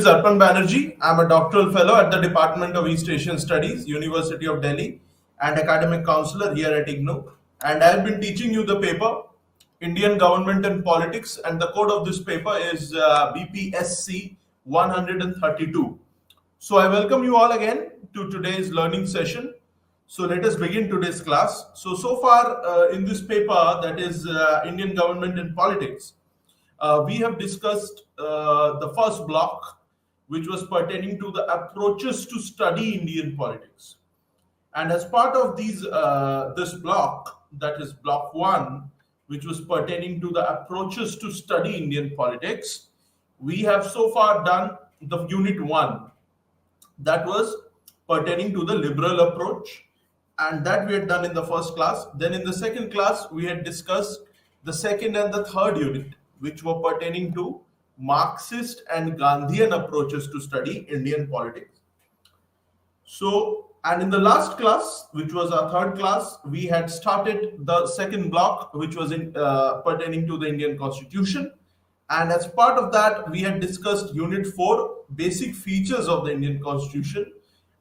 Is Arpan Banerjee. I'm a doctoral fellow at the Department of East Asian Studies, University of Delhi, and academic counselor here at IGNOU. And I've been teaching you the paper, Indian Government and Politics, and the code of this paper is BPSC 132. So I welcome you all again to today's learning session. So let us begin today's class. So far in this paper, that is Indian Government and Politics, we have discussed the first block, which was pertaining to the approaches to study Indian politics. And as part of this block, that is block one, which was pertaining to the approaches to study Indian politics, we have so far done the unit one, that was pertaining to the liberal approach, and that we had done in the first class. Then in the second class, we had discussed the second and the third unit, which were pertaining to Marxist and Gandhian approaches to study Indian politics. So, and in the last class, which was our third class, we had started the second block, which was pertaining to the Indian Constitution. And as part of that, we had discussed Unit 4, basic features of the Indian Constitution.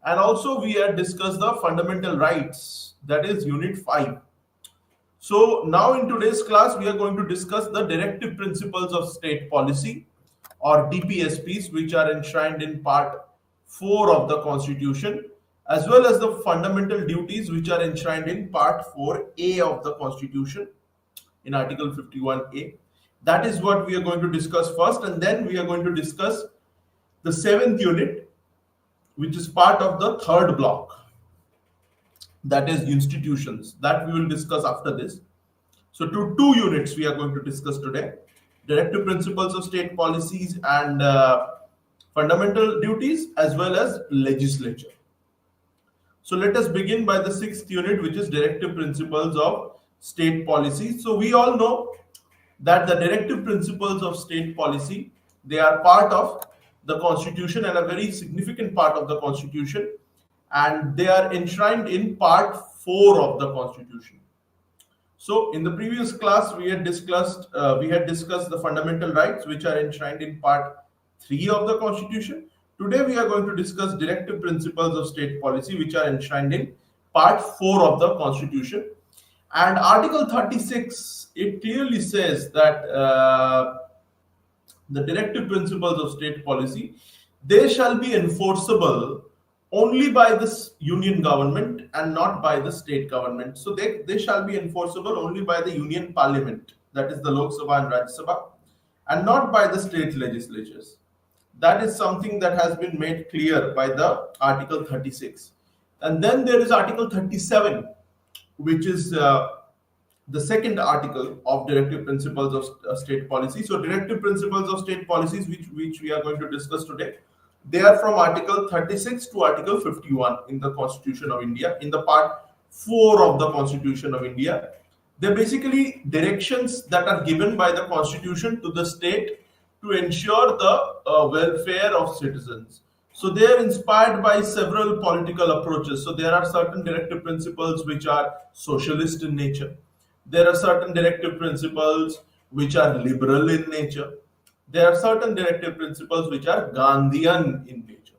And also we had discussed the fundamental rights, that is Unit 5. So now in today's class, we are going to discuss the directive principles of state policy, or DPSPs, which are enshrined in part 4 of the Constitution, as well as the fundamental duties, which are enshrined in part 4A of the Constitution in Article 51A. That is what we are going to discuss first, and then we are going to discuss the seventh unit, which is part of the third block, that is institutions, that we will discuss after this. So two units we are going to discuss today: directive principles of state policies and fundamental duties, as well as legislature. So let us begin by the sixth unit, which is directive principles of state policy. So we all know that the directive principles of state policy, they are part of the Constitution and a very significant part of the Constitution, and they are enshrined in part 4 of the Constitution. So in the previous class, we had discussed the fundamental rights, which are enshrined in part 3 of the Constitution. Today we are going to discuss directive principles of state policy, which are enshrined in part 4 of the Constitution. And Article 36, it clearly says that the directive principles of state policy, they shall be enforceable only by the union government and not by the state government. So they shall be enforceable only by the union parliament, that is the Lok Sabha and Rajya Sabha, and not by the state legislatures. That is something that has been made clear by the Article 36. And then there is Article 37, which is the second article of directive principles of state policy. So directive principles of state policies, which we are going to discuss today, they are from Article 36 to Article 51 in the Constitution of India, in the part 4 of the Constitution of India. They're basically directions that are given by the Constitution to the state to ensure the welfare of citizens. So they are inspired by several political approaches. So there are certain directive principles which are socialist in nature. There are certain directive principles which are liberal in nature. There are certain directive principles which are Gandhian in nature.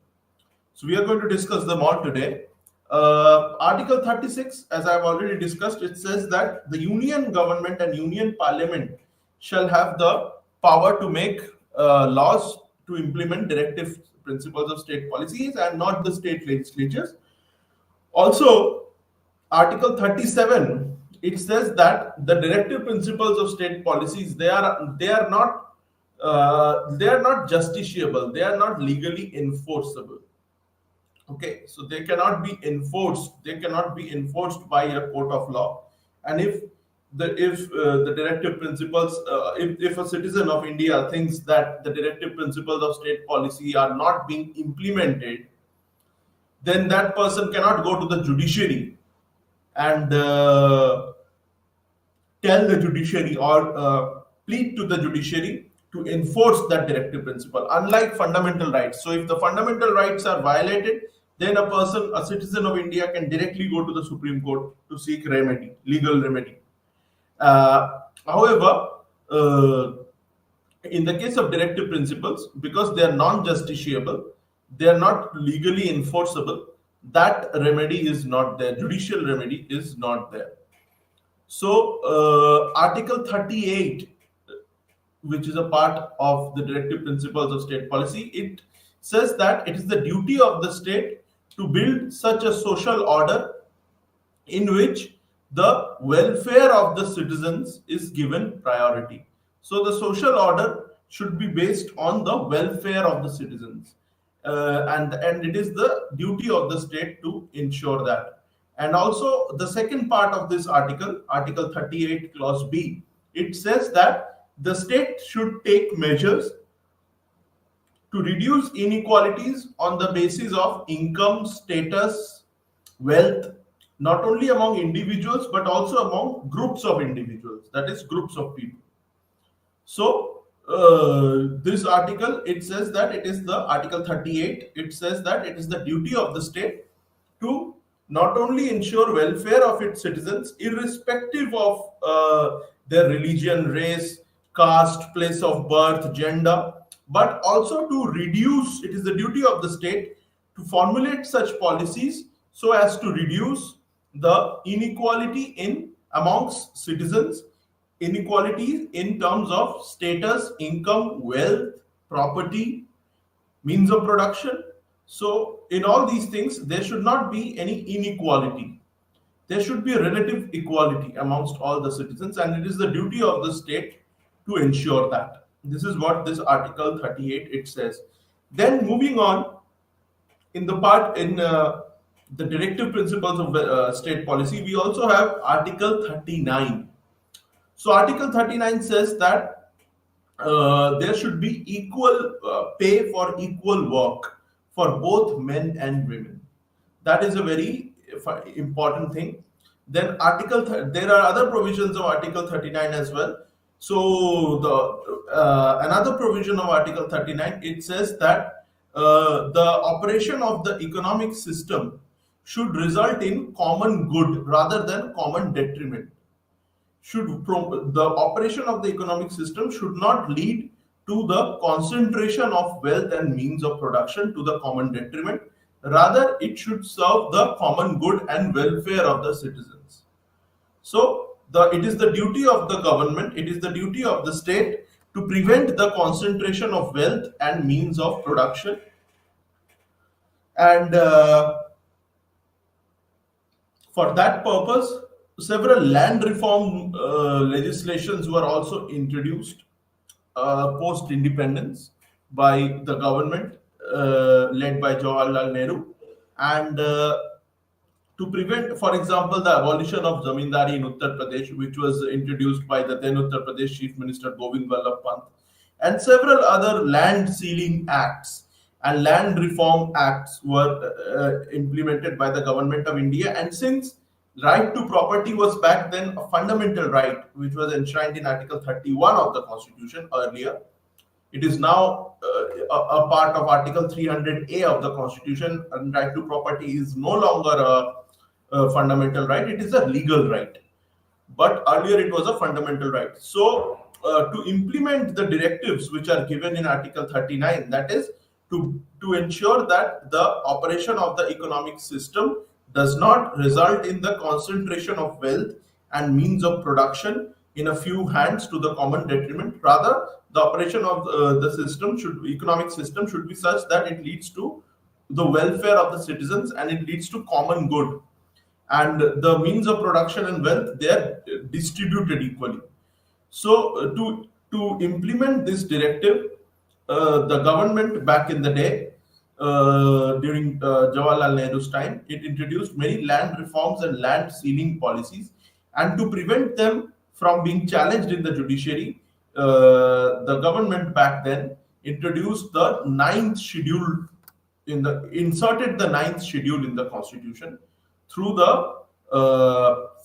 So we are going to discuss them all today. Article 36, as I have already discussed, it says that the union government and union parliament shall have the power to make laws to implement directive principles of state policies and not the state legislatures. Also, Article 37, it says that the directive principles of state policies, they are not justiciable, they are not legally enforceable. Okay, so they cannot be enforced by a court of law. And if the directive principles, if a citizen of India thinks that the directive principles of state policy are not being implemented, then that person cannot go to the judiciary and tell the judiciary or plead to the judiciary to enforce that directive principle, unlike fundamental rights. So if the fundamental rights are violated, then a citizen of India can directly go to the Supreme Court to seek legal remedy. However, In the case of directive principles, because they are non-justiciable, they are not legally enforceable, that remedy is not there. Judicial remedy is not there. So, Article 38, which is a part of the directive principles of state policy, it says that it is the duty of the state to build such a social order in which the welfare of the citizens is given priority. So the social order should be based on the welfare of the citizens, and it is the duty of the state to ensure that. And also the second part of this article, Article 38, Clause B, it says that the state should take measures to reduce inequalities on the basis of income, status, wealth, not only among individuals but also among groups of individuals, that is, groups of people. So, this article, it says that it is the Article 38, it says that it is the duty of the state to not only ensure welfare of its citizens, irrespective of their religion, race, caste, place of birth, gender, but also to reduce, it is the duty of the state to formulate such policies so as to reduce the inequality in amongst citizens, inequalities in terms of status, income, wealth, property, means of production. So, in all these things, there should not be any inequality. There should be a relative equality amongst all the citizens, and it is the duty of the state to ensure that. This is what this Article 38 it says. Then, moving on, in the part in the directive principles of state policy, we also have Article 39. So, Article 39 says that there should be equal pay for equal work for both men and women. That is a very important thing. Then there are other provisions of Article 39 as well. So the another provision of Article 39, it says that the operation of the economic system should result in common good rather than common detriment. The operation of the economic system should not lead to the concentration of wealth and means of production to the common detriment. Rather, it should serve the common good and welfare of the citizens. So, it is the duty of the government, it is the duty of the state to prevent the concentration of wealth and means of production. And for that purpose, several land reform legislations were also introduced post independence by the government led by Jawaharlal Nehru, and to prevent, for example, the abolition of zamindari in Uttar Pradesh, which was introduced by the then Uttar Pradesh Chief Minister Govind Vallabh Pant, and several other land sealing acts and land reform acts were implemented by the government of India. And since right to property was back then a fundamental right, which was enshrined in Article 31 of the Constitution earlier, it is now a part of Article 300A of the Constitution, and right to property is no longer a fundamental right, it is a legal right. But earlier it was a fundamental right. So, to implement the directives which are given in Article 39, that is to ensure that the operation of the economic system does not result in the concentration of wealth and means of production in a few hands to the common detriment. Rather, the operation of the economic system should be such that it leads to the welfare of the citizens and it leads to common good. And the means of production and wealth, they are distributed equally. So, to implement this directive, the government back in the day, during Jawaharlal Nehru's time, it introduced many land reforms and land sealing policies. And to prevent them from being challenged in the judiciary, the government back then introduced the ninth schedule inserted the ninth schedule in the Constitution through the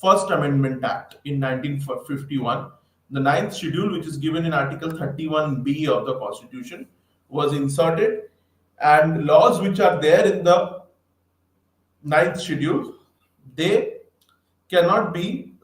First Amendment Act in 1951. The ninth schedule, which is given in Article 31B of the Constitution, was inserted, and laws which are there in the ninth schedule, they cannot be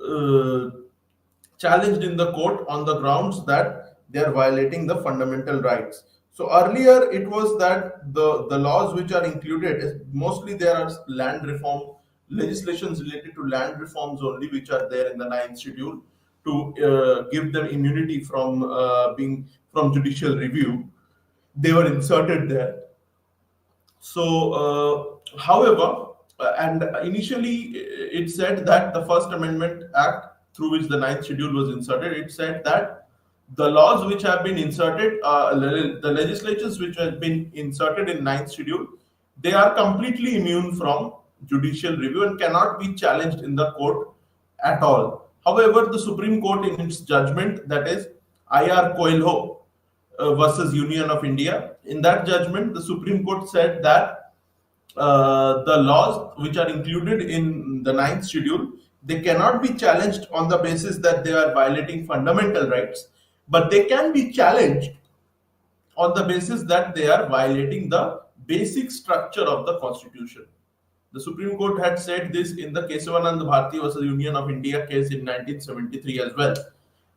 challenged in the court on the grounds that they are violating the fundamental rights. So earlier it was that the laws which are included is mostly there are land reform legislations related to land reforms only, which are there in the ninth schedule to give them immunity from being from judicial review. They were inserted there. So, however, and initially it said that the First Amendment Act, through which the ninth schedule was inserted, it said that the laws which have been inserted, the legislatures which have been inserted in ninth schedule, they are completely immune from judicial review and cannot be challenged in the court at all. However, the Supreme Court, in its judgment, that is IR Coelho versus Union of India, in that judgment, the Supreme Court said that the laws which are included in the ninth schedule, they cannot be challenged on the basis that they are violating fundamental rights, but they can be challenged on the basis that they are violating the basic structure of the constitution. The Supreme Court had said this in the Kesavanand Bharati versus Union of India case in 1973 as well,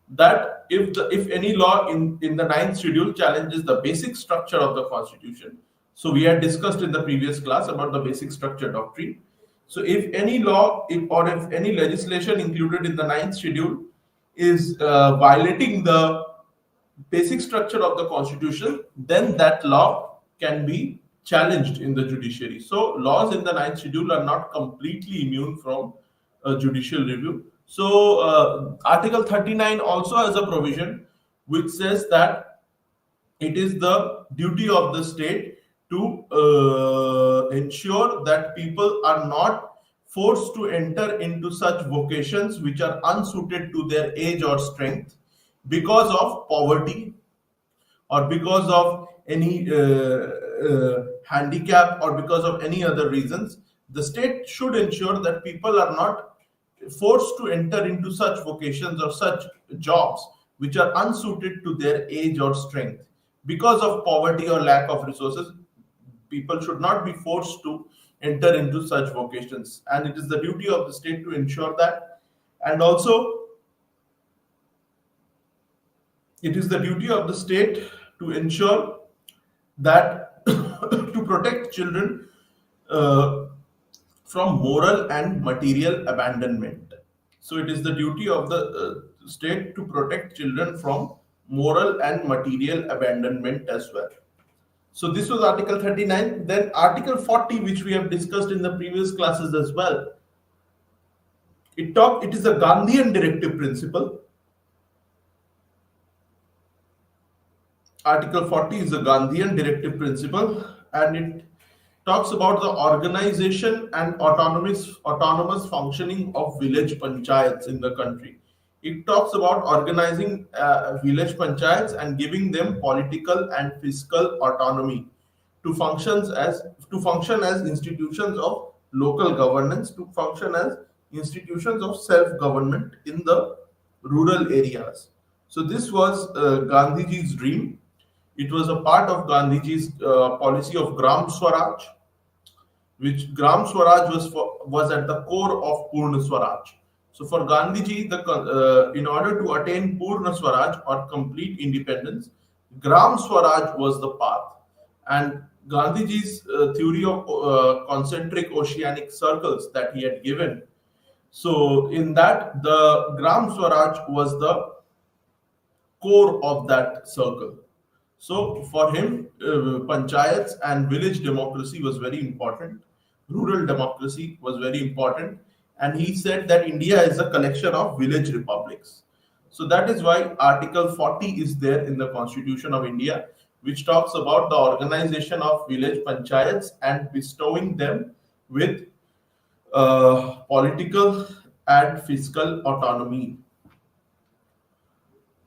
that if any law in the ninth schedule challenges the basic structure of the constitution, so we had discussed in the previous class about the basic structure doctrine. So if any law if any legislation included in the ninth schedule is violating the basic structure of the constitution, then that law can be challenged in the judiciary. So laws in the ninth schedule are not completely immune from judicial review. So Article 39 also has a provision which says that it is the duty of the state to ensure that people are not forced to enter into such vocations which are unsuited to their age or strength because of poverty or because of any handicap or because of any other reasons. The state should ensure that people are not forced to enter into such vocations or such jobs which are unsuited to their age or strength because of poverty or lack of resources. People should not be forced to enter into such vocations, and it is the duty of the state to ensure that. And also it is the duty of the state to ensure that to protect children from moral and material abandonment. So it is the duty of the state to protect children from moral and material abandonment as well. So this was Article 39. Then Article 40, which we have discussed in the previous classes as well. It is a Gandhian directive principle. Article 40 is a Gandhian directive principle, and it talks about the organization and autonomous functioning of village panchayats in the country. It talks about organizing village panchayats and giving them political and fiscal autonomy to function as institutions of local governance, to function as institutions of self-government in the rural areas. So this was Gandhiji's dream. It was a part of Gandhiji's policy of Gram Swaraj, which Gram Swaraj was at the core of Purna Swaraj. So for Gandhiji, in order to attain Purna Swaraj or complete independence, Gram Swaraj was the path. And Gandhiji's theory of concentric oceanic circles that he had given, so in that the Gram Swaraj was the core of that circle. So for him, panchayats and village democracy was very important. Rural democracy was very important. And he said that India is a collection of village republics. So that is why Article 40 is there in the Constitution of India, which talks about the organization of village panchayats and bestowing them with political and fiscal autonomy.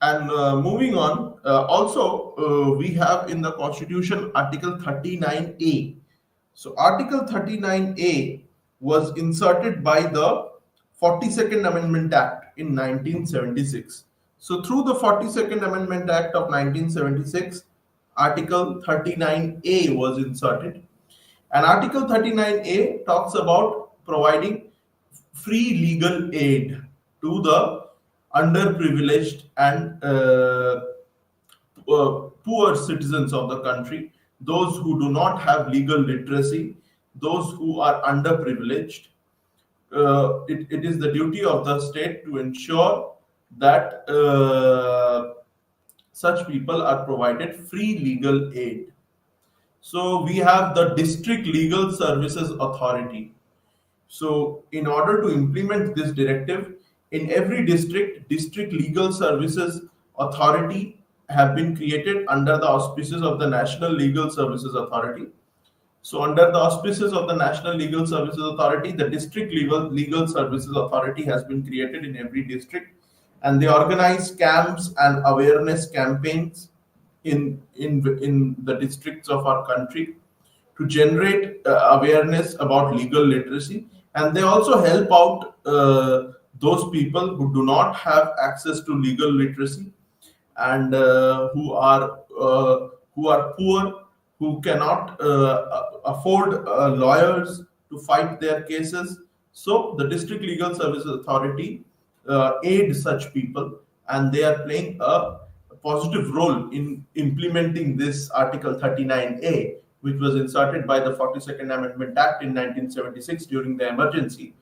And moving on, also we have in the Constitution Article 39A. So Article 39A was inserted by the 42nd Amendment Act in 1976. So through the 42nd Amendment Act of 1976, Article 39A was inserted. And Article 39A talks about providing free legal aid to the underprivileged and poor citizens of the country, those who do not have legal literacy, those who are underprivileged. It is the duty of the state to ensure that such people are provided free legal aid. So we have the District Legal Services Authority. So in order to implement this directive, in every district legal services authority have been created under the auspices of the National Legal Services Authority. So under the auspices of the National Legal Services Authority, the District Legal Services Authority has been created in every district, and they organize camps and awareness campaigns in the districts of our country to generate awareness about legal literacy, and they also help out those people who do not have access to legal literacy and who are poor, who cannot afford lawyers to fight their cases. So the District Legal Services Authority aid such people, and they are playing a positive role in implementing this Article 39A, which was inserted by the 42nd Amendment Act in 1976 during the emergency,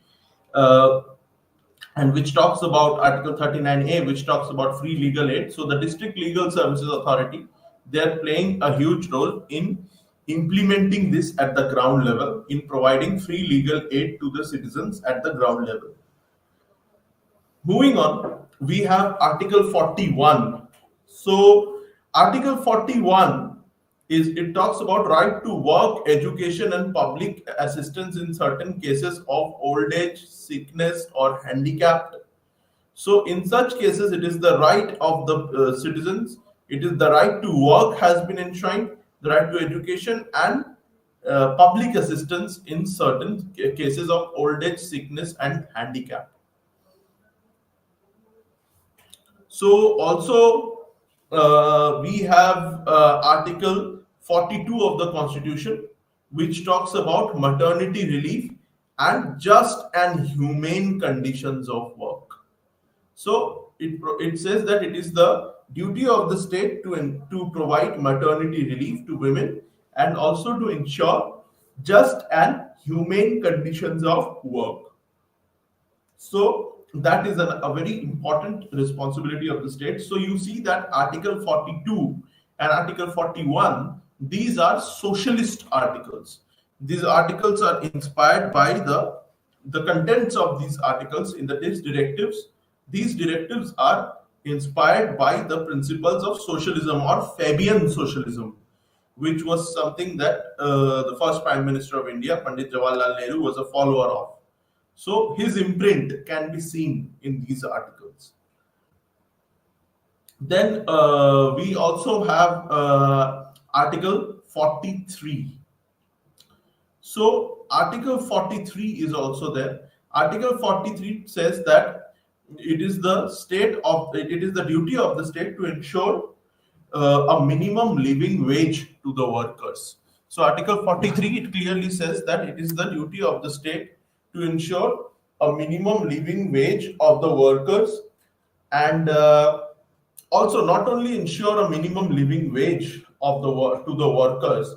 and which talks about Article 39A, which talks about free legal aid. So the District Legal Services Authority, they're playing a huge role in implementing this at the ground level, in providing free legal aid to the citizens at the ground level. Moving on, we have Article 41. So Article 41 it talks about right to work, education, and public assistance in certain cases of old age, sickness, or handicapped. So in such cases, it is the right of the citizens. It is the right to work has been enshrined, the right to education, and public assistance in certain cases of old age, sickness, and handicap. So also we have Article 42 of the Constitution, which talks about maternity relief and just and humane conditions of work. So it says that it is the duty of the state to provide maternity relief to women and also to ensure just and humane conditions of work. So that is a very important responsibility of the state. So you see that Article 42 and Article 41, these are socialist articles. These articles are inspired by the contents of these articles in these directives. These directives are inspired by the principles of socialism or Fabian socialism, which was something that the first Prime Minister of India, Pandit Jawaharlal Nehru, was a follower of. So his imprint can be seen in these articles. Then we also have Article 43. So Article 43 is also there. Article 43 says that it is the duty of the state to ensure a minimum living wage to the workers. So Article 43, it clearly says that it is the duty of the state to ensure a minimum living wage of the workers, and also not only ensure a minimum living wage of to the workers,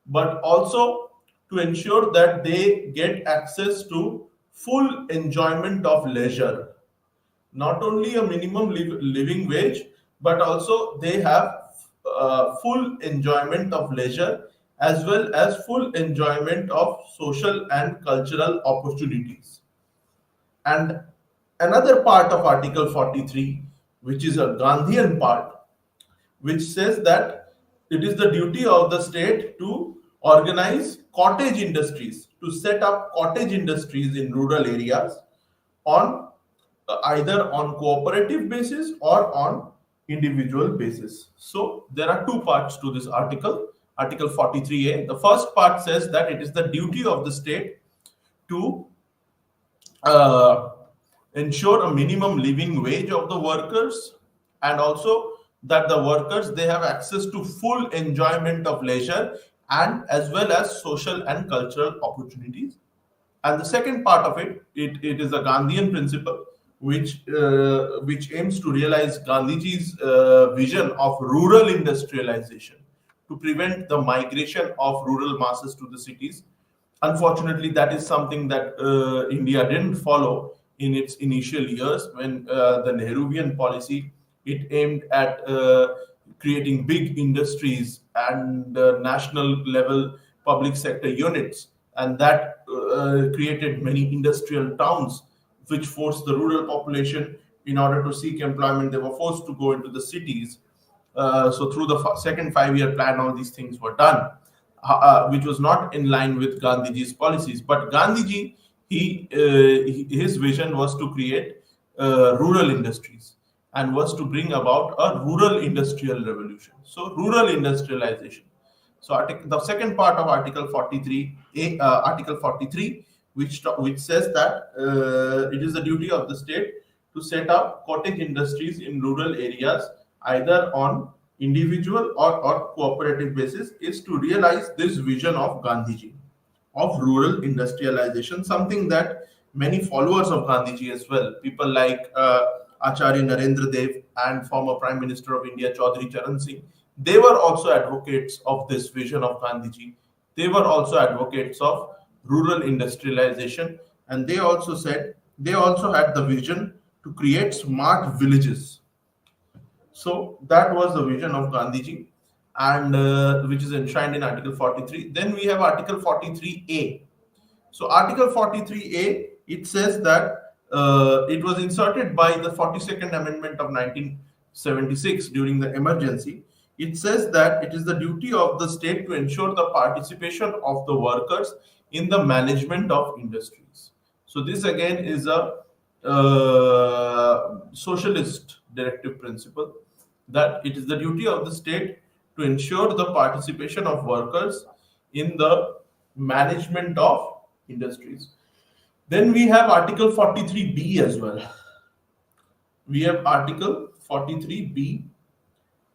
but also to ensure that they get access to full enjoyment of leisure. Not only a minimum living wage, but also they have full enjoyment of leisure as well as full enjoyment of social and cultural opportunities. And another part of Article 43, which is a Gandhian part, which says that it is the duty of the state to organize cottage industries, to set up cottage industries in rural areas on either on cooperative basis or on individual basis. So there are two parts to this article. Article 43A. The first part says that it is the duty of the state to ensure a minimum living wage of the workers, and also that the workers, they have access to full enjoyment of leisure and as well as social and cultural opportunities. And the second part of it is a Gandhian principle, which aims to realize Gandhiji's vision of rural industrialization to prevent the migration of rural masses to the cities. Unfortunately, that is something that India didn't follow in its initial years when the Nehruvian policy it aimed at creating big industries and national level public sector units, and that created many industrial towns, which forced the rural population in order to seek employment. They were forced to go into the cities. So through the second 5-year plan, all these things were done, which was not in line with Gandhiji's policies. But Gandhiji, his vision was to create rural industries and was to bring about a rural industrial revolution. So rural industrialization. So the second part of Article 43, Article 43, which says that it is the duty of the state to set up cottage industries in rural areas, either on individual or cooperative basis, is to realize this vision of Gandhiji of rural industrialization, something that many followers of Gandhiji as well, people like Acharya Narendra Dev and former Prime Minister of India Chaudhry Charan Singh, they were also advocates of this vision of Gandhiji. They were also advocates of rural industrialization, and they also said they also had the vision to create smart villages. So that was the vision of Gandhiji, and which is enshrined in Article 43. Then we have Article 43A. So Article 43A, it says that it was inserted by the 42nd Amendment of 1976 during the emergency. It says that it is the duty of the state to ensure the participation of the workers in the management of industries. So this again is a socialist directive principle, that it is the duty of the state to ensure the participation of workers in the management of industries. Then we have Article 43B as well. We have Article 43B,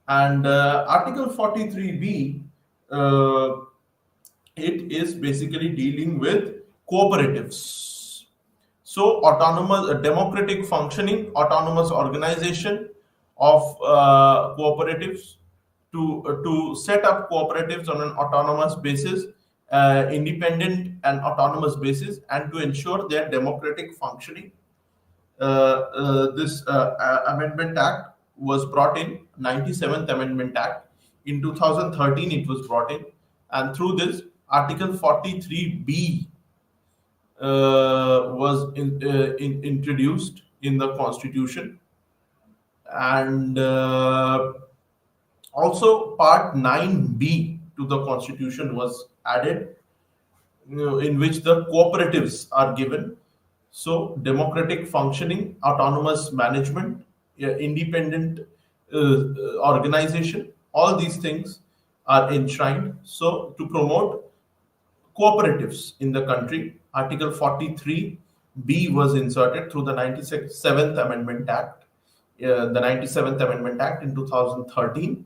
and Article 43B, it is basically dealing with cooperatives. So autonomous, democratic functioning, autonomous organization of cooperatives, to set up cooperatives on an autonomous basis, independent and autonomous basis, and to ensure their democratic functioning. This Amendment Act was brought in, 97th Amendment Act. In 2013, it was brought in, and through this, Article 43B was introduced in the Constitution, and also Part 9B to the Constitution was added, in which the cooperatives are given. So democratic functioning, autonomous management, independent organization, all these things are enshrined. So to promote cooperatives in the country, Article 43B was inserted through the 97th Amendment Act, the 97th Amendment Act in 2013,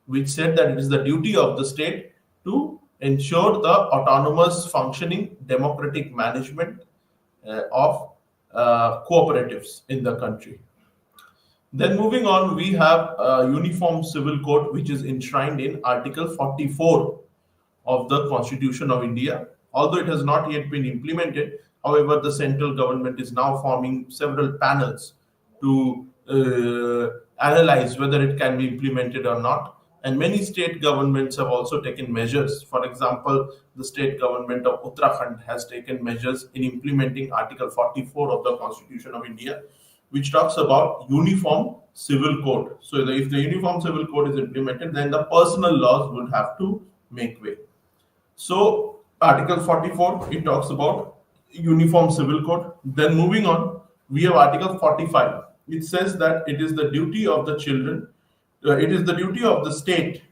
which said that it is the duty of the state to ensure the autonomous functioning, democratic management of cooperatives in the country. Then moving on, we have Uniform Civil Code, which is enshrined in Article 44 of the Constitution of India. Although it has not yet been implemented, however, the central government is now forming several panels to analyze whether it can be implemented or not. And many state governments have also taken measures. For example, the state government of Uttarakhand has taken measures in implementing Article 44 of the Constitution of India, which talks about Uniform Civil Code. So if the Uniform Civil Code is implemented, then the personal laws would have to make way. So Article 44, it talks about Uniform Civil Code. Then moving on, we have Article 45. It says that it is the duty of the children, it is the duty of the state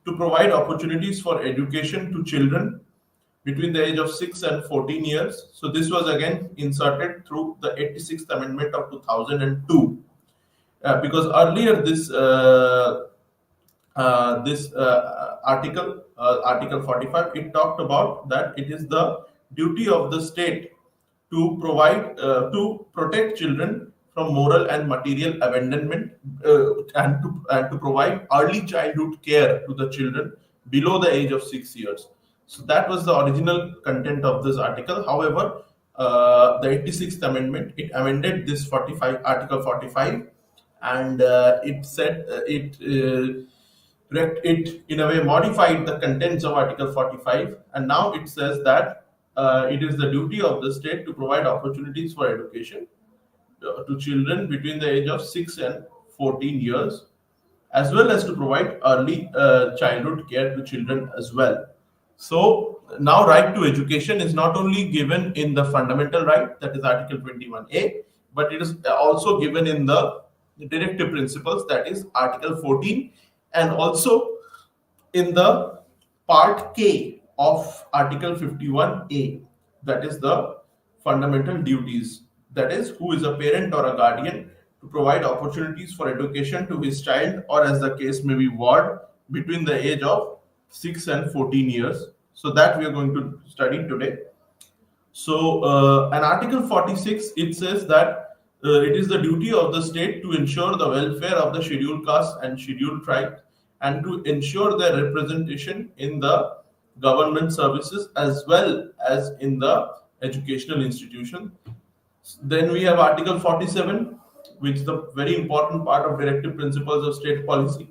to provide opportunities for education to children between the age of 6 and 14 years. So this was again inserted through the 86th Amendment of 2002. Because earlier this article, Article 45, it talked about that it is the duty of the state to provide, to protect children from moral and material abandonment, and to provide early childhood care to the children below the age of 6 years. So that was the original content of this article. However, the 86th Amendment, it amended this 45 Article 45, and it said it in a way modified the contents of Article 45, and now it says that it is the duty of the state to provide opportunities for education to children between the age of 6 and 14 years, as well as to provide early childhood care to children as well. So now right to education is not only given in the fundamental right, that is Article 21A, but it is also given in the directive principles, that is Article 14, and also in the Part K of Article 51A, that is the fundamental duties, that is, who is a parent or a guardian, to provide opportunities for education to his child, or as the case may be, ward, between the age of 6 and 14 years. So that we are going to study today. So, an Article 46, it says that it is the duty of the state to ensure the welfare of the scheduled castes and scheduled tribes, and to ensure their representation in the government services as well as in the educational institution. Then we have Article 47, which is the very important part of directive principles of state policy.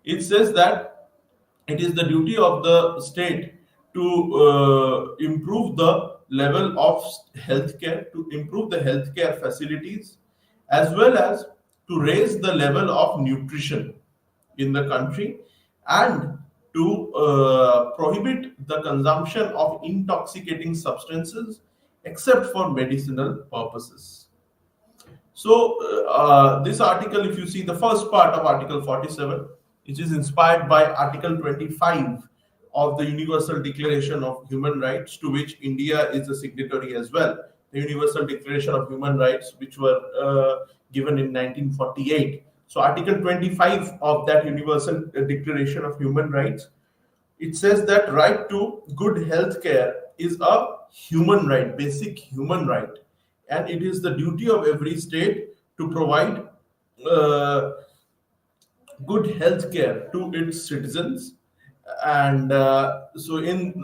It says that it is the duty of the state to improve the level of healthcare, to improve the healthcare facilities, as well as to raise the level of nutrition in the country, and to prohibit the consumption of intoxicating substances except for medicinal purposes. So, this article, if you see the first part of Article 47, which is inspired by Article 25 of the Universal Declaration of Human Rights, to which India is a signatory as well. The Universal Declaration of Human Rights, which were given in 1948. So, Article 25 of that Universal Declaration of Human Rights, it says that right to good health care is a human right, basic human right, and it is the duty of every state to provide good health care to its citizens. And so in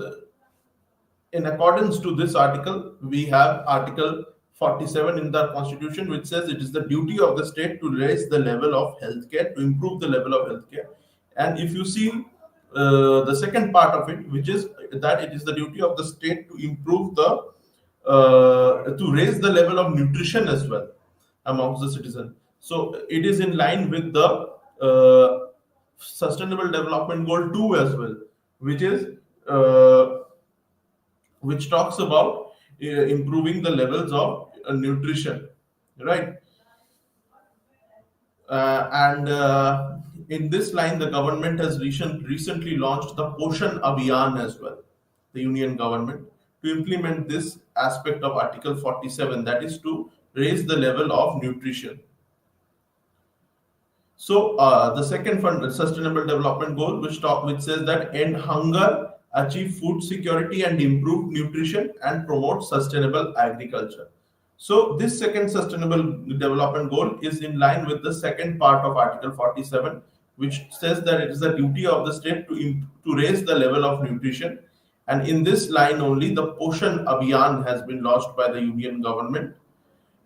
accordance to this article, we have Article 47 in the Constitution, which says it is the duty of the state to raise the level of healthcare, to improve the level of healthcare. And if you see the second part of it, which is that it is the duty of the state to improve to raise the level of nutrition as well amongst the citizen. So it is in line with the Sustainable Development Goal 2 as well, which is which talks about improving the levels of nutrition, right? And in this line, the government has recently launched the Poshan Abhiyan as well, the union government, to implement this aspect of Article 47, that is to raise the level of nutrition. So the second Sustainable Development Goal, which says that end hunger, achieve food security and improve nutrition, and promote sustainable agriculture. So this second Sustainable Development Goal is in line with the second part of Article 47, which says that it is the duty of the state to raise the level of nutrition. And in this line only, the Poshan Abhiyan has been launched by the union government.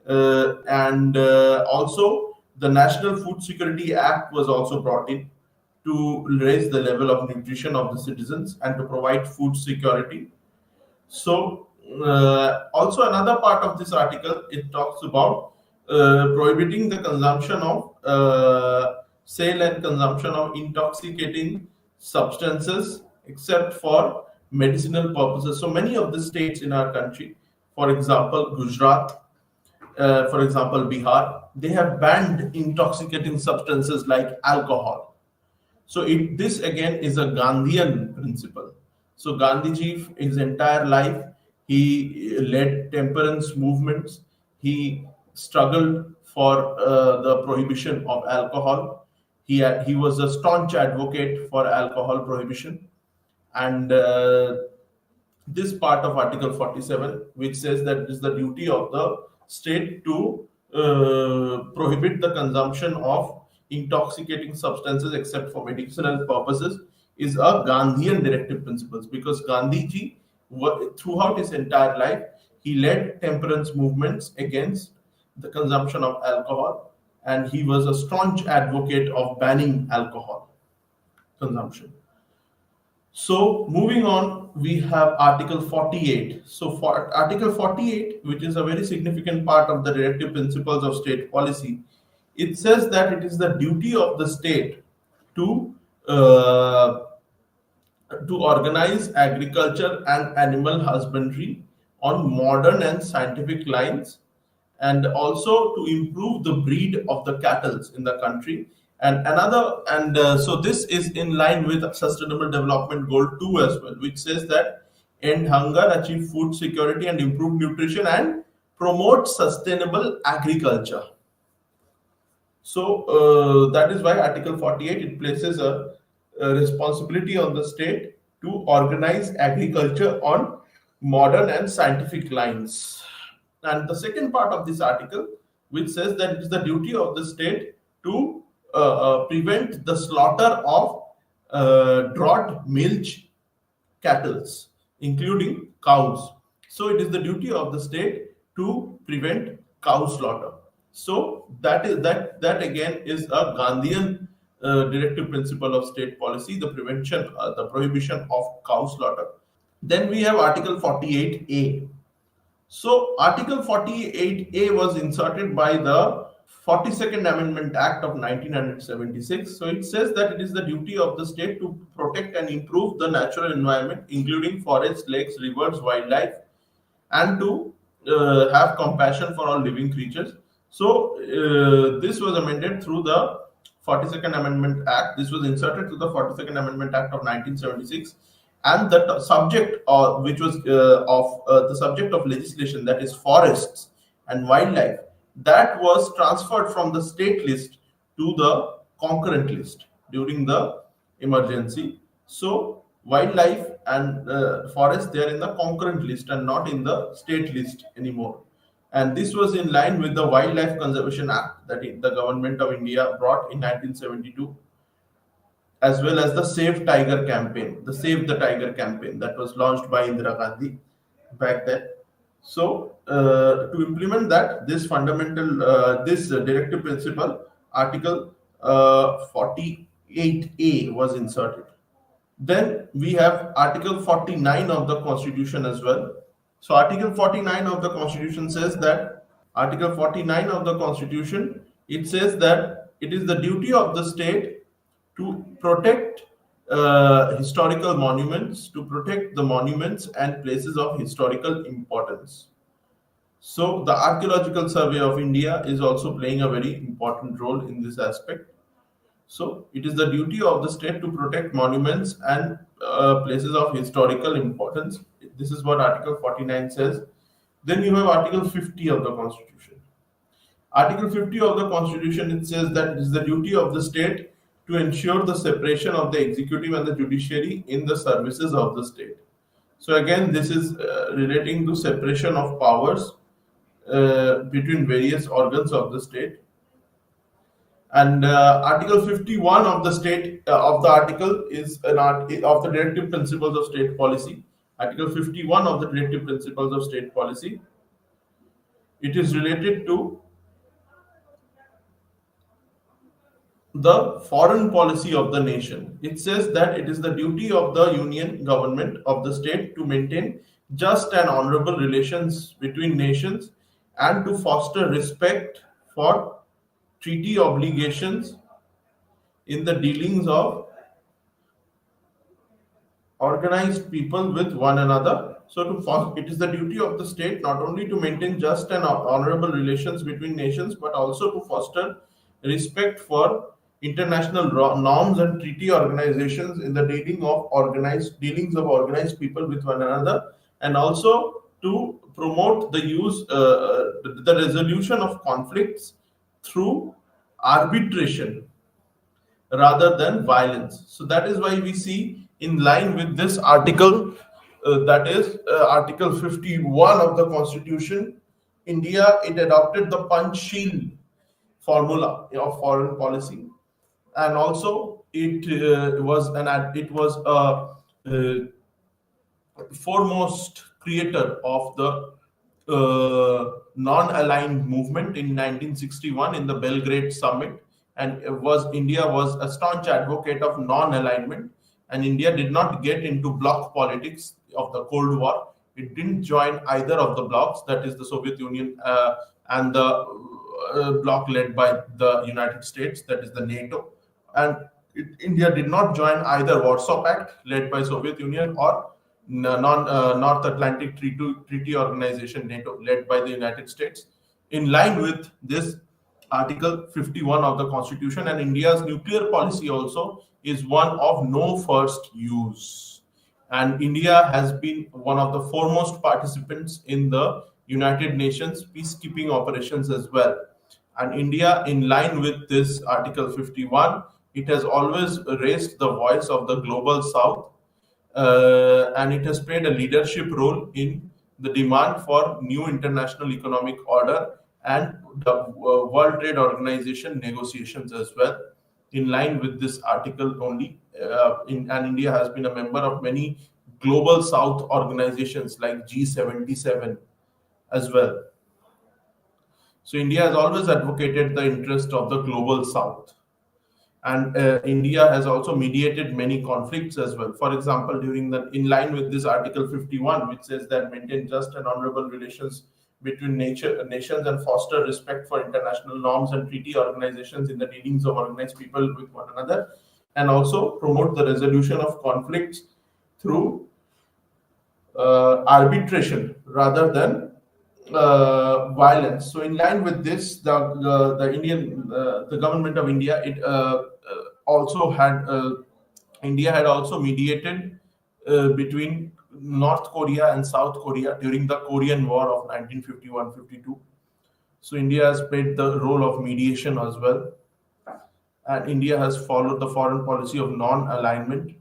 And also, the National Food Security Act was also brought in to raise the level of nutrition of the citizens and to provide food security. So, also another part of this article, it talks about prohibiting the consumption of sale and consumption of intoxicating substances except for medicinal purposes. So many of the states in our country, for example, Gujarat, for example, Bihar, they have banned intoxicating substances like alcohol. So this again is a Gandhian principle. So Gandhiji, his entire life, he led temperance movements. He struggled for the prohibition of alcohol. He was a staunch advocate for alcohol prohibition. And this part of Article 47, which says that it is the duty of the state to prohibit the consumption of intoxicating substances except for medicinal purposes is a Gandhian directive principles, because Gandhiji, throughout his entire life, he led temperance movements against the consumption of alcohol, and he was a staunch advocate of banning alcohol consumption. So moving on, we have Article 48. So for Article 48, which is a very significant part of the directive principles of state policy, it says that it is the duty of the state to uh, to organize agriculture and animal husbandry on modern and scientific lines, and also to improve the breed of the cattle in the country. And another, and so this is in line with Sustainable Development Goal 2 as well, which says that end hunger, achieve food security, and improve nutrition, and promote sustainable agriculture. So that is why Article 48, it places a responsibility on the state to organize agriculture on modern and scientific lines. And the second part of this article, which says that it is the duty of the state to prevent the slaughter of drought milch cattle, including cows. So it is the duty of the state to prevent cow slaughter. So that again is a Gandhian directive principle of state policy, the prevention, the prohibition of cow slaughter. Then we have Article 48A. So Article 48A was inserted by the 42nd Amendment Act of 1976. So it says that it is the duty of the state to protect and improve the natural environment, including forests, lakes, rivers, wildlife, and to have compassion for all living creatures. So this was amended through the 42nd Amendment Act. This was inserted to the 42nd Amendment Act of 1976, and the subject, which was of the subject of legislation, that is forests and wildlife, that was transferred from the state list to the concurrent list during the emergency. So wildlife and forest, they are in the concurrent list and not in the state list anymore. And this was in line with the Wildlife Conservation Act that the government of India brought in 1972, as well as the Save Tiger campaign, the Save the Tiger campaign that was launched by Indira Gandhi back then. So to implement that, this fundamental, this directive principle, Article 48A was inserted. Then we have Article 49 of the Constitution as well. So Article 49 of the Constitution says that, Article 49 of the Constitution, it says that it is the duty of the state to protect historical monuments, to protect the monuments and places of historical importance. So the Archaeological Survey of India is also playing a very important role in this aspect. So it is the duty of the state to protect monuments and places of historical importance. This is what Article 49 says. Then you have Article 50 of the Constitution. Article 50 of the Constitution, it says that it is the duty of the state to ensure the separation of the executive and the judiciary in the services of the state. So again, this is relating to separation of powers between various organs of the state. And Article 51 of the state of the article is an of the directive principles of state policy. Article 51 of the directive principles of state policy. It is related to the foreign policy of the nation. It says that it is the duty of the union government of the state to maintain just and honorable relations between nations and to foster respect for treaty obligations in the dealings of organized people with one another. So it is the duty of the state not only to maintain just and honorable relations between nations, but also to foster respect for international norms and treaty organizations in the dealings of organized people with one another, and also to promote the the resolution of conflicts through arbitration rather than violence. So that is why we see, in line with this article, that is Article 51 of the Constitution, India, it adopted the Panchsheel formula of foreign policy, and also it was a foremost creator of the non-aligned movement in 1961 in the Belgrade summit, and it was India was a staunch advocate of non-alignment, and India did not get into bloc politics of the Cold War. It didn't join either of the blocs, that is the Soviet Union and the bloc led by the United States, that is the NATO, and India did not join either Warsaw Pact led by Soviet Union or North Atlantic Treaty Organization NATO led by the United States. In line with this Article 51 of the Constitution, and India's nuclear policy also is one of no first use. And India has been one of the foremost participants in the United Nations peacekeeping operations as well. And India, in line with this Article 51, it has always raised the voice of the global South, and it has played a leadership role in the demand for new international economic order and the World Trade Organization negotiations as well. In line with this article only, and India has been a member of many global South organizations like G77 as well. So India has always advocated the interest of the global South, and India has also mediated many conflicts as well. For example, in line with this Article 51, which says that maintain just and honorable relations between nations and foster respect for international norms and treaty organizations in the dealings of organized people with one another, and also promote the resolution of conflicts through arbitration rather than violence. So, in line with this, the government of India also had India had also mediated between North Korea and South Korea during the Korean War of 1951-52. So India has played the role of mediation as well, and India has followed the foreign policy of non-alignment.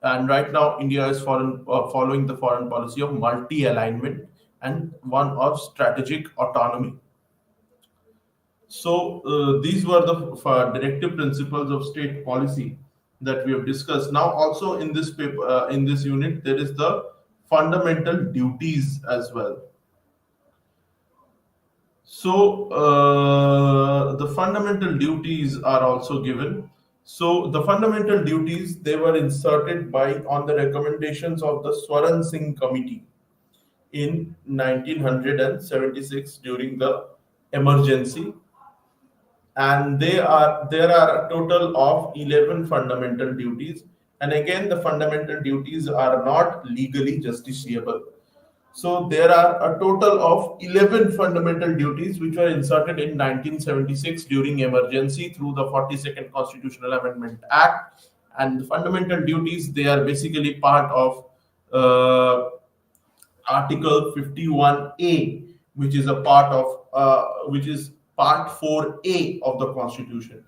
And right now, India is following the foreign policy of multi-alignment and one of strategic autonomy. So these were the directive principles of state policy that we have discussed. Now, also in this paper, in this unit, there is the fundamental duties as well. So the fundamental duties are also given. So the fundamental duties, they were inserted on the recommendations of the Swaran Singh Committee in 1976 during the emergency, and there are a total of 11 fundamental duties, and again the fundamental duties are not legally justiciable. So there are a total of 11 fundamental duties which were inserted in 1976 during emergency through the 42nd Constitutional Amendment Act. And the fundamental duties, they are basically part of Article 51A, which is Part 4A of the Constitution.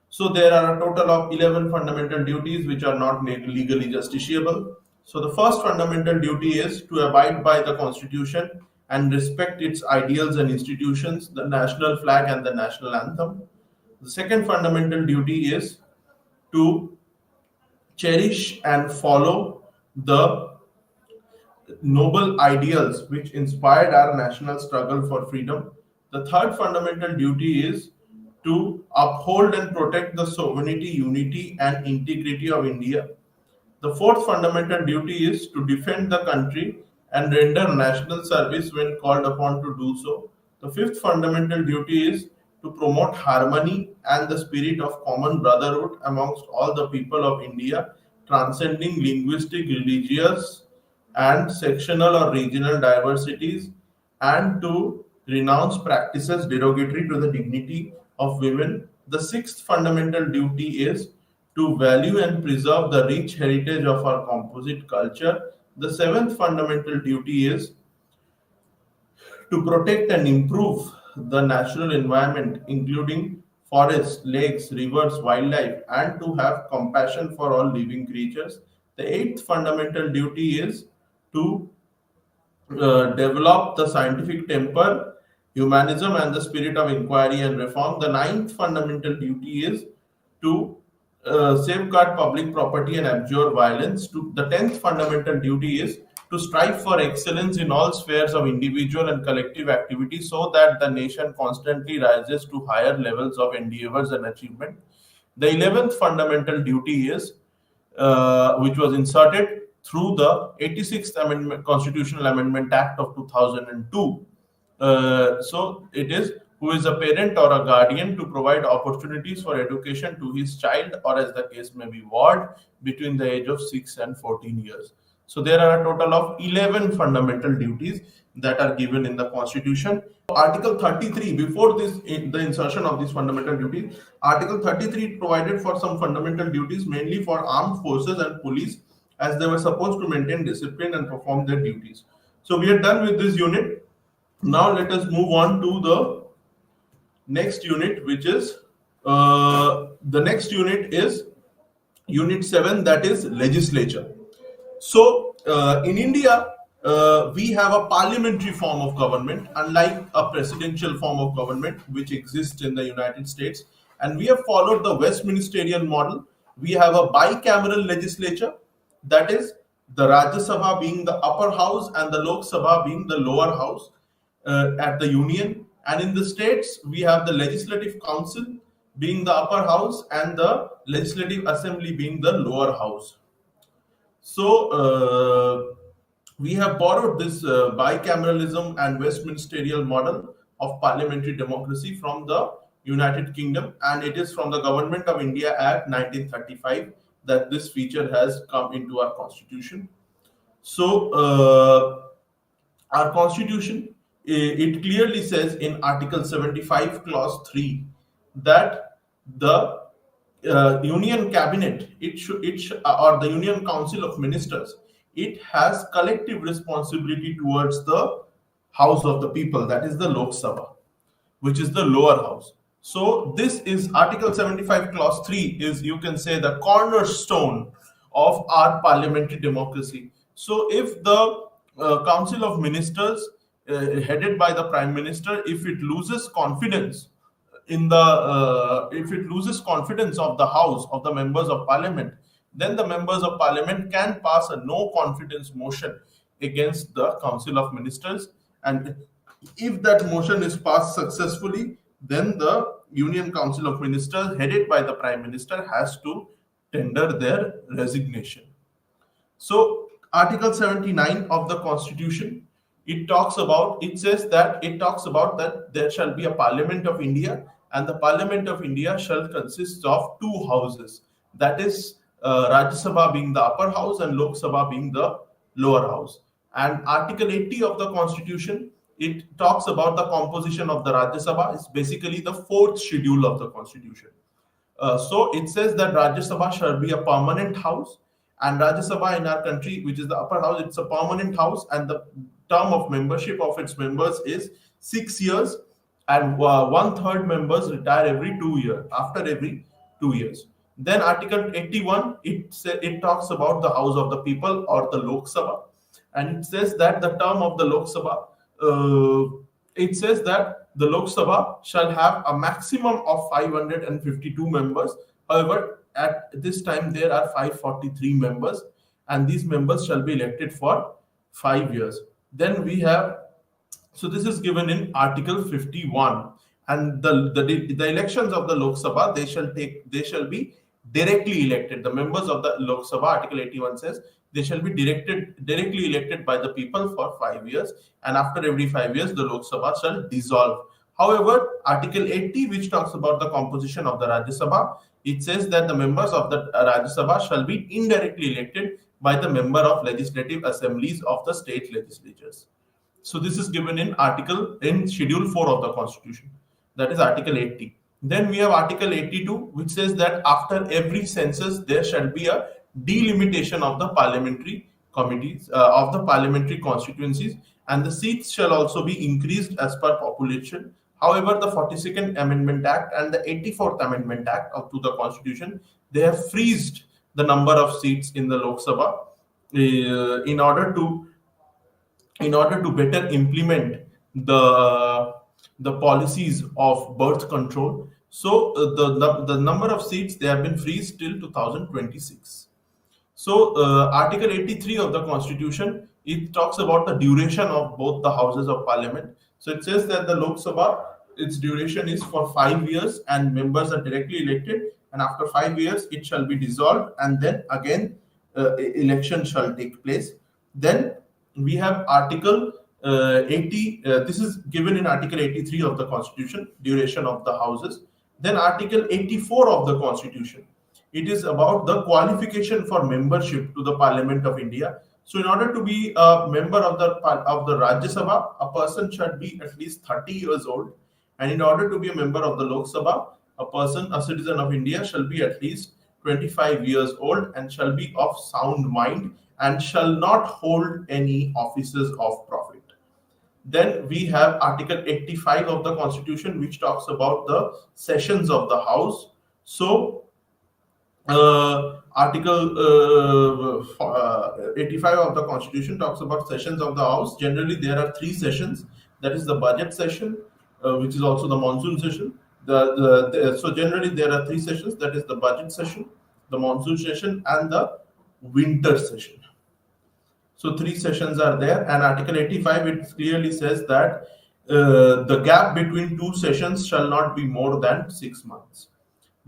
So there are a total of 11 fundamental duties which are not legally justiciable. So the first fundamental duty is to abide by the Constitution and respect its ideals and institutions, the national flag and the national anthem. The second fundamental duty is to cherish and follow the noble ideals which inspired our national struggle for freedom. The third fundamental duty is to uphold and protect the sovereignty, unity, and integrity of India. The fourth fundamental duty is to defend the country and render national service when called upon to do so. The fifth fundamental duty is to promote harmony and the spirit of common brotherhood amongst all the people of India, transcending linguistic, religious, and sectional or regional diversities, and to renounce practices derogatory to the dignity of women. The sixth fundamental duty is to value and preserve the rich heritage of our composite culture. The seventh fundamental duty is to protect and improve the natural environment, including forests, lakes, rivers, wildlife, and to have compassion for all living creatures. The eighth fundamental duty is to develop the scientific temper, humanism, and the spirit of inquiry and reform. The ninth fundamental duty is to safeguard public property and abjure violence. The tenth fundamental duty is to strive for excellence in all spheres of individual and collective activity so that the nation constantly rises to higher levels of endeavors and achievement. The 11th fundamental duty is, which was inserted through the 86th Amendment, Constitutional Amendment Act of 2002. So it is who is a parent or a guardian to provide opportunities for education to his child, or as the case may be, ward between the age of 6 and 14 years. So there are a total of 11 fundamental duties that are given in the Constitution. Article 33, before this, the insertion of these fundamental duties, Article 33 provided for some fundamental duties mainly for armed forces and police, as they were supposed to maintain discipline and perform their duties. So we are done with this unit. Now let us move on to the next unit, which is the next unit is Unit 7, that is Legislature. So, in India, we have a parliamentary form of government, unlike a presidential form of government which exists in the United States. And we have followed the Westminster model. We have a bicameral legislature, that is, the Rajya Sabha being the upper house and the Lok Sabha being the lower house at the Union. And in the states, we have the Legislative Council being the upper house and the Legislative Assembly being the lower house. So we have borrowed this bicameralism and Westminster model of parliamentary democracy from the United Kingdom, and it is from the Government of India Act 1935 that this feature has come into our constitution. So our constitution, it clearly says in Article 75 Clause 3 that the Union Cabinet, or the Union Council of Ministers, it has collective responsibility towards the House of the People, that is the Lok Sabha, which is the lower house. So this is Article 75 Clause 3 is, you can say, the cornerstone of our parliamentary democracy. So if the Council of Ministers, headed by the Prime Minister, if it loses confidence in the if it loses confidence of the House, of the members of Parliament, then the members of Parliament can pass a no confidence motion against the Council of Ministers, and if that motion is passed successfully, then the Union Council of Ministers, headed by the Prime Minister, has to tender their resignation. So Article 79 of the Constitution, it talks about that there shall be a Parliament of India, and the Parliament of India shall consist of two houses, that is Rajya Sabha being the upper house and Lok Sabha being the lower house. And Article 80 of the Constitution, it talks about the composition of the Rajya Sabha. It's basically the fourth schedule of the Constitution. So it says that Rajya Sabha shall be a permanent house, and Rajya Sabha in our country, which is the upper house, it's a permanent house, and the term of membership of its members is 6 years, and 1/3 members retire every 2 years, after every 2 years. Then Article 81, it talks about the House of the People, or the Lok Sabha, and it says that the term of the Lok Sabha, it says that the Lok Sabha shall have a maximum of 552 members. However, at this time there are 543 members, and these members shall be elected for 5 years. Then we have, so this is given in Article 51, and the elections of the Lok Sabha, they shall be directly elected. The members of the Lok Sabha, Article 81 says, they shall be directly elected by the people for 5 years, and after every 5 years the Lok Sabha shall dissolve. However, Article 80, which talks about the composition of the Rajya Sabha, it says that the members of the Rajya Sabha shall be indirectly elected by the member of legislative assemblies of the state legislatures. So this is given in Schedule 4 of the Constitution, that is Article 80. Then we have Article 82, which says that after every census there shall be a delimitation of the parliamentary committees, of the parliamentary constituencies, and the seats shall also be increased as per population. However, the 42nd Amendment Act and the 84th Amendment Act to the Constitution, they have freezed the number of seats in the Lok Sabha in order to in order to better implement the policies of birth control. So the number of seats, they have been freezed till 2026. So, Article 83 of the Constitution, it talks about the duration of both the houses of parliament. So, it says that the Lok Sabha, its duration is for 5 years and members are directly elected. And after 5 years, it shall be dissolved, and then again, election shall take place. Then we have Article 80. This is given in Article 83 of the Constitution, duration of the houses. Then Article 84 of the Constitution, it is about the qualification for membership to the Parliament of India. So, in order to be a member of the Rajya Sabha, a person should be at least 30 years old, and in order to be a member of the Lok Sabha, a citizen of India, shall be at least 25 years old and shall be of sound mind and shall not hold any offices of profit. Then we have Article 85 of the Constitution, which talks about the sessions of the House. So, Article 85 of the Constitution talks about sessions of the House. Generally, there are three sessions. That is the budget session, which is also the monsoon session. So generally, there are three sessions. That is the budget session, the monsoon session, and the winter session. So three sessions are there, and Article 85, it clearly says that the gap between two sessions shall not be more than 6 months.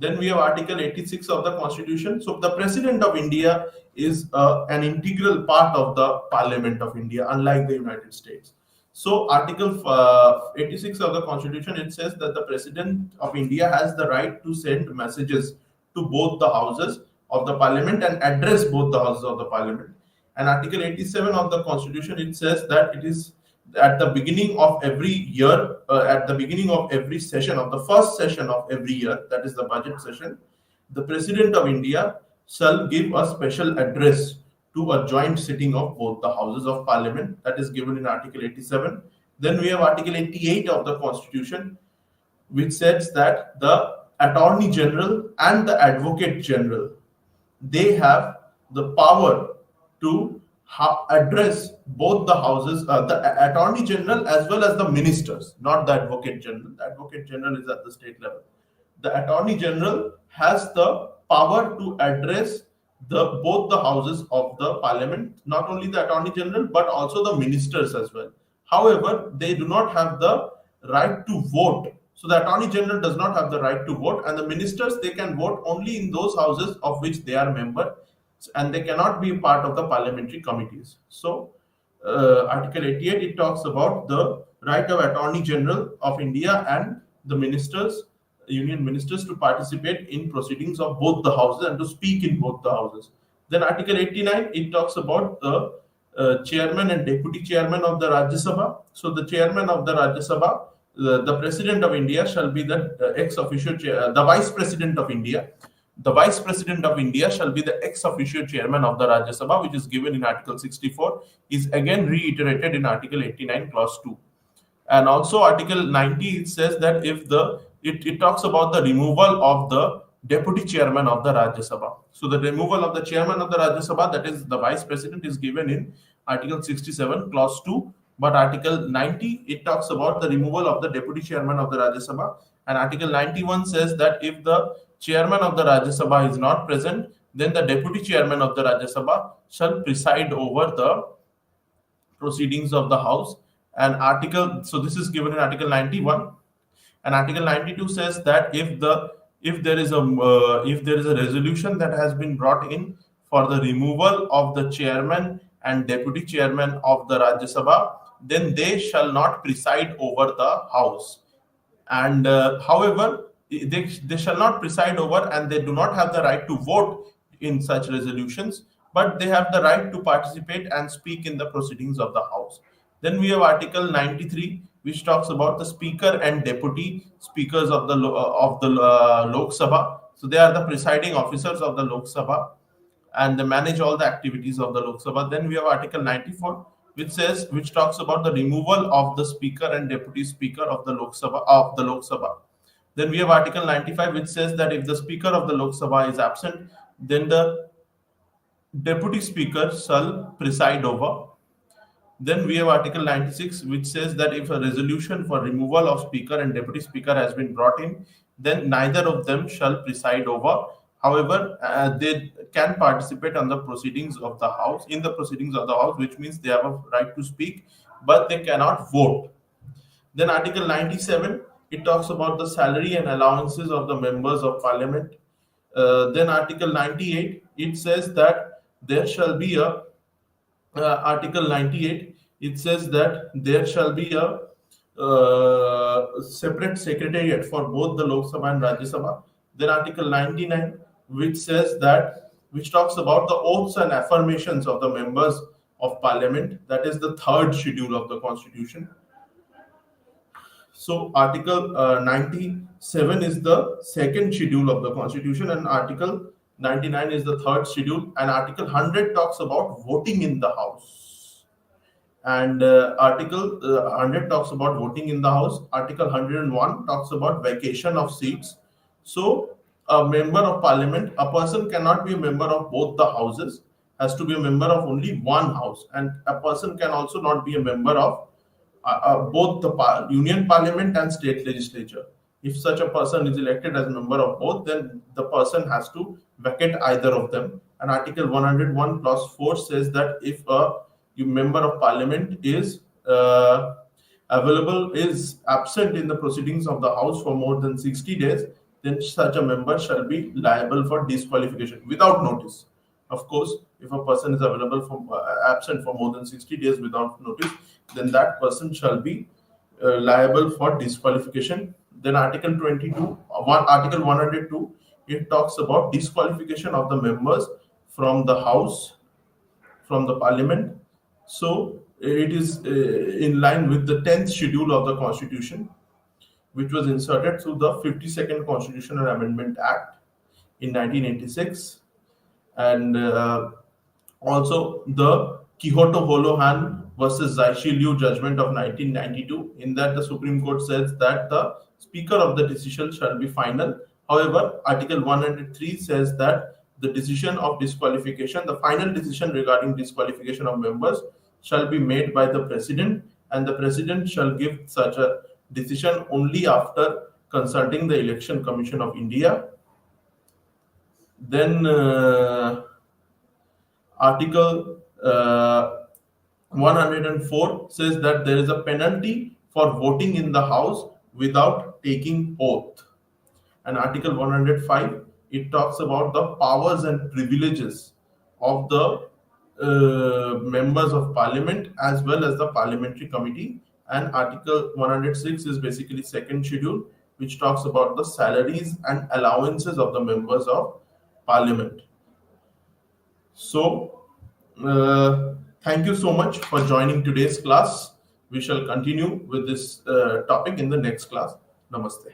Then we have Article 86 of the Constitution. So the President of India is an integral part of the Parliament of India, unlike the United States. So Article 86 of the Constitution, it says that the President of India has the right to send messages to both the houses of the Parliament and address both the houses of the Parliament. And Article 87 of the Constitution, it says that it is at the beginning of every year, at the beginning of every session, of the first session of every year, that is the budget session, the President of India shall give a special address to a joint sitting of both the houses of parliament. That is given in Article 87. Then we have Article 88 of the Constitution, which says that the Attorney General and the Advocate General, they have the power to address both the houses, the Attorney General as well as the ministers, not the Advocate General. The Advocate General is at the state level. The Attorney General has the power to address both the houses of the Parliament, not only the Attorney General but also the ministers as well. However, they do not have the right to vote. So the Attorney General does not have the right to vote, and the ministers, they can vote only in those houses of which they are member, and they cannot be part of the parliamentary committees. So, Article 88, it talks about the right of Attorney General of India and the ministers, union ministers, to participate in proceedings of both the houses and to speak in both the houses. Then Article 89, it talks about the chairman and deputy chairman of the Rajya Sabha. So the chairman of the Rajya Sabha, the President of India shall be the ex officio the Vice President of India. The Vice President of India shall be the ex officio chairman of the Rajya Sabha, which is given in Article 64, is again reiterated in Article 89, Clause 2. And also Article 90, it says that if it talks about the removal of the deputy chairman of the Rajya Sabha. So the removal of the chairman of the Rajya Sabha, that is the Vice President, is given in Article 67, Clause 2. But Article 90, it talks about the removal of the deputy chairman of the Rajya Sabha. And Article 91 says that if the chairman of the Rajya Sabha is not present, then the deputy chairman of the Rajya Sabha shall preside over the proceedings of the House. And so this is given in Article 91. And Article 92 says that if there is a resolution that has been brought in for the removal of the chairman and deputy chairman of the Rajya Sabha, then they shall not preside over the House. And however, they shall not preside over, and they do not have the right to vote in such resolutions, but they have the right to participate and speak in the proceedings of the House. Then we have Article 93, which talks about the speaker and deputy speakers of the Lok Sabha. So they are the presiding officers of the Lok Sabha, and they manage all the activities of the Lok Sabha. Then we have Article 94, which talks about the removal of the speaker and deputy speaker of the Lok Sabha. Then we have Article 95, which says that if the speaker of the Lok Sabha is absent, then the deputy speaker shall preside over. Then we have Article 96, which says that if a resolution for removal of Speaker and Deputy Speaker has been brought in, then neither of them shall preside over. However, they can participate on the proceedings of the House, in the proceedings of the House, which means they have a right to speak, but they cannot vote. Then Article 97, it talks about the salary and allowances of the members of Parliament. Then Article 98, it says that there shall be a Article 98, it says that there shall be a separate secretariat for both the Lok Sabha and Rajya Sabha. Then Article 99, which says that, which talks about the oaths and affirmations of the members of Parliament. That is the third schedule of the Constitution. So Article 97 is the second schedule of the Constitution, and Article 99 is the third schedule, and Article 100 talks about voting in the House. And Article 100 talks about voting in the House. Article 101 talks about vacation of seats. So a member of Parliament, a person cannot be a member of both the houses, has to be a member of only one house, and a person can also not be a member of both the Union Parliament and State Legislature. If such a person is elected as a member of both, then the person has to vacate either of them. And Article 101 clause 4 says that if a member of Parliament is absent in the proceedings of the House for more than 60 days, then such a member shall be liable for disqualification without notice. Of course, if a person is absent for more than 60 days without notice, then that person shall be liable for disqualification. Then Article 102, it talks about disqualification of the members from the House, from the Parliament. So it is in line with the 10th schedule of the Constitution, which was inserted through the 52nd Constitutional Amendment Act in 1986. And also the Quixote Holohan versus Zaishil Liu judgment of 1992, in that the Supreme Court says that the speaker of the decision shall be final. However, Article 103 says that the decision of disqualification, the final decision regarding disqualification of members, shall be made by the President, and the President shall give such a decision only after consulting the Election Commission of India. Then Article 104 says that there is a penalty for voting in the House without taking oath. And Article 105, it talks about the powers and privileges of the members of Parliament as well as the Parliamentary Committee. And Article 106 is basically second schedule, which talks about the salaries and allowances of the members of Parliament. So thank you so much for joining today's class. We shall continue with this topic in the next class. Namaste.